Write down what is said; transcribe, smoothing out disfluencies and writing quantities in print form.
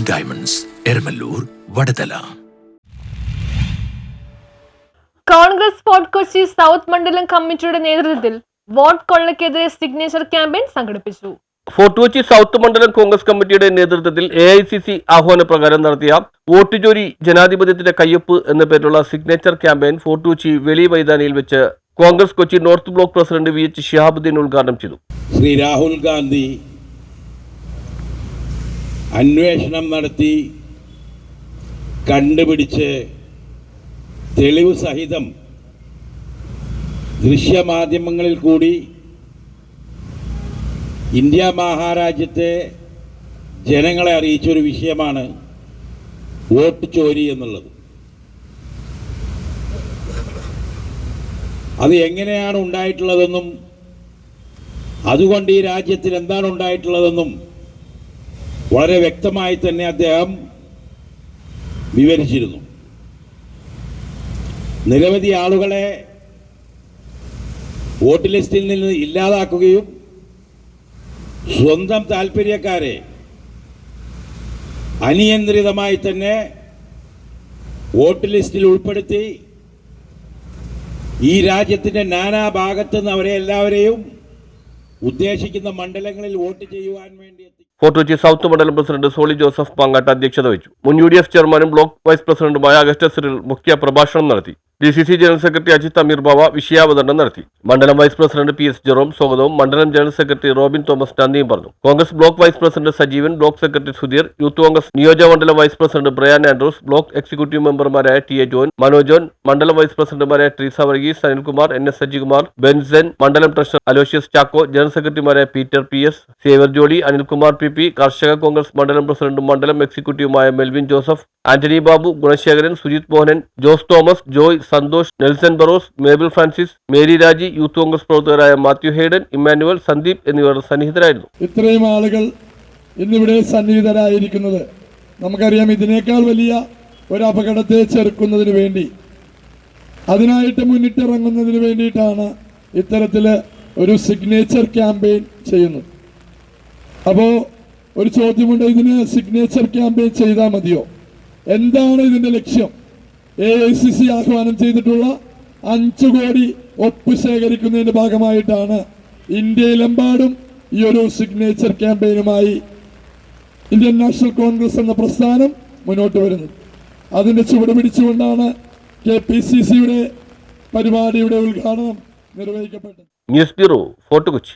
Diamonds, Eramalloor, Vadathala. Congress Fort Kochi south മണ്ഡലം കമ്മിറ്റിയുടെ നേതൃത്വത്തിൽ വോട്ട് കൊള്ളയ്ക്കെതിരെ സിഗ്നേച്ചർ ക്യാമ്പയിൻ സംഘടിപ്പിച്ചു. ഫോർട്ട് കൊച്ചി സൗത്ത് മണ്ഡലം കോൺഗ്രസ് കമ്മിറ്റിയുടെ നേതൃത്വത്തിൽ AICC ആഹ്വാനപ്രകാരം നടത്തിയ വോട്ട് ചോരി ജനാധിപത്യത്തിന്റെ കയ്യൊപ്പ് എന്ന പേരിലുള്ള സിഗ്നേച്ചർ ക്യാമ്പയിൻ ഫോർട്ട് കൊച്ചി വെളി മൈതാനിയിൽ വെച്ച് Congress Kochi north block president VH Shihabuddin ഉദ്ഘാടനം ചെയ്തു. ശ്രീ രാഹുൽ ഗാന്ധി അന്വേഷണം നടത്തി കണ്ടുപിടിച്ച് തെളിവ് സഹിതം ദൃശ്യമാധ്യമങ്ങളിൽ കൂടി ഇന്ത്യ മഹാരാജ്യത്തെ ജനങ്ങളെ അറിയിച്ചൊരു വിഷയമാണ് വോട്ട് ചോരി എന്നുള്ളത്. അത് എങ്ങനെയാണ് ഉണ്ടായിട്ടുള്ളതെന്നും അതുകൊണ്ട് ഈ രാജ്യത്തിൽ എന്താണ് ഉണ്ടായിട്ടുള്ളതെന്നും വളരെ വ്യക്തമായി തന്നെ അദ്ദേഹം വിവരിച്ചിരുന്നു. നിരവധി ആളുകളെ വോട്ട് ലിസ്റ്റിൽ നിന്ന് ഇല്ലാതാക്കുകയും സ്വന്തം താല്പര്യക്കാരെ അനിയന്ത്രിതമായി തന്നെ വോട്ട് ലിസ്റ്റിൽ ഉൾപ്പെടുത്തി ഈ രാജ്യത്തിൻ്റെ നാനാഭാഗത്തു നിന്ന് അവരെ എല്ലാവരെയും ഉദ്ദേശിക്കുന്ന മണ്ഡലങ്ങളിൽ വോട്ട് ചെയ്യുവാൻ വേണ്ടി ഫോർട്ട് കൊച്ചി സൗത്ത് മണ്ഡലം പ്രസിഡന്റ് സോളി ജോസഫ് പാങ്ങാട്ട് അധ്യക്ഷത വഹിച്ചു. മുൻ UDF ചെയർമാനും ബ്ലോക്ക് വൈസ് പ്രസിഡന്റുമായ അഗസ്റ്റസ് സിറിൽ മുഖ്യ പ്രഭാഷണം നടത്തി. DCC ജനറൽ സെക്രട്ടറി അജിത് അമീർ ബാവ വിഷയാവതരണം നടത്തി. മണ്ഡലം വൈസ് പ്രസിഡന്റ് PS ജെറോം സ്വാഗതവും മണ്ഡലം ജനറൽ സെക്രട്ടറി റോബിൻ തോമസ് നന്ദിയും പറഞ്ഞു. Congress block vice president Sajeevan, block secretary Sudheer, youth Congress നിയോജകമണ്ഡലം vice president Brian Andrews, block executive മെമ്പർമാരായ TA ജോൻ, മനോജോൻ, മണ്ഡലം വൈസ് പ്രസിഡന്റുമാരായ ട്രീസ വർഗീസ്, അനിൽകുമാർ, NS സജികുമാർ, ബെൻസൻ, മണ്ഡലം ട്രഷറർ അലോഷ്യസ് ചാക്കോ, ജനറൽ സെക്രട്ടറിമാരായ പീറ്റർ PS, സേവർ ജോളി, അനിൽകുമാർ PP, കർഷക കോൺഗ്രസ് മണ്ഡലം പ്രസിഡന്റും മണ്ഡലം എക്സിക്യൂട്ടീവുമായ മെൽവിൻ ജോസഫ്, ആന്റണി ബാബു, ഗുണശേഖരൻ, സുജിത് മോഹനൻ, ജോസ് തോമസ്, ജോയ്, സന്തോഷ്, നെൽസൺ ബറോസ്, മേബിൾ ഫ്രാൻസിസ്, മേരി രാജി, യൂത്ത് കോൺഗ്രസ് പ്രവർത്തകരായ മാത്യു ഹെയ്ഡൻ, ഇമ്മാനുവൽ, സന്ദീപ് എന്നിവർ സന്നിഹിതരായിരുന്നു. ഇത്രയും ആളുകൾ ഇന്നിവിടെ സന്നിഹിതരായിരിക്കുന്നത് നമുക്കറിയാം. ഇതിനേക്കാൾ വലിയ ഒരു അപകടത്തെ ചെറുക്കുന്നതിന് വേണ്ടി, അതിനായിട്ട് മുന്നിട്ടിറങ്ങുന്നതിന് വേണ്ടിയിട്ടാണ് ഇത്തരത്തിൽ ഒരു സിഗ്നേച്ചർ ക്യാമ്പയിൻ ചെയ്യുന്നത്. അപ്പോൾ ഒരു ചോദ്യമുണ്ട്, ഇതിന് സിഗ്നേച്ചർ ക്യാമ്പയിൻ ചെയ്താൽ മതിയോ? എന്താണ് ഇതിൻ്റെ ലക്ഷ്യം? AICC ആഹ്വാനം ചെയ്തിട്ടുള്ള 5 കോടി ഒപ്പ് ശേഖരിക്കുന്നതിൻ്റെ ഭാഗമായിട്ടാണ് ഇന്ത്യയിലെമ്പാടും ഈ ഒരു സിഗ്നേച്ചർ ക്യാമ്പയിനുമായി ഇന്ത്യൻ നാഷണൽ കോൺഗ്രസ് എന്ന പ്രസ്ഥാനം മുന്നോട്ട് വരുന്നത്. അതിൻ്റെ ചുവട് പിടിച്ചുകൊണ്ടാണ് KPCCയുടെ പരിപാടിയുടെ ഉദ്ഘാടനം നിർവഹിക്കപ്പെട്ടത്. News bureau, Fort Kochi.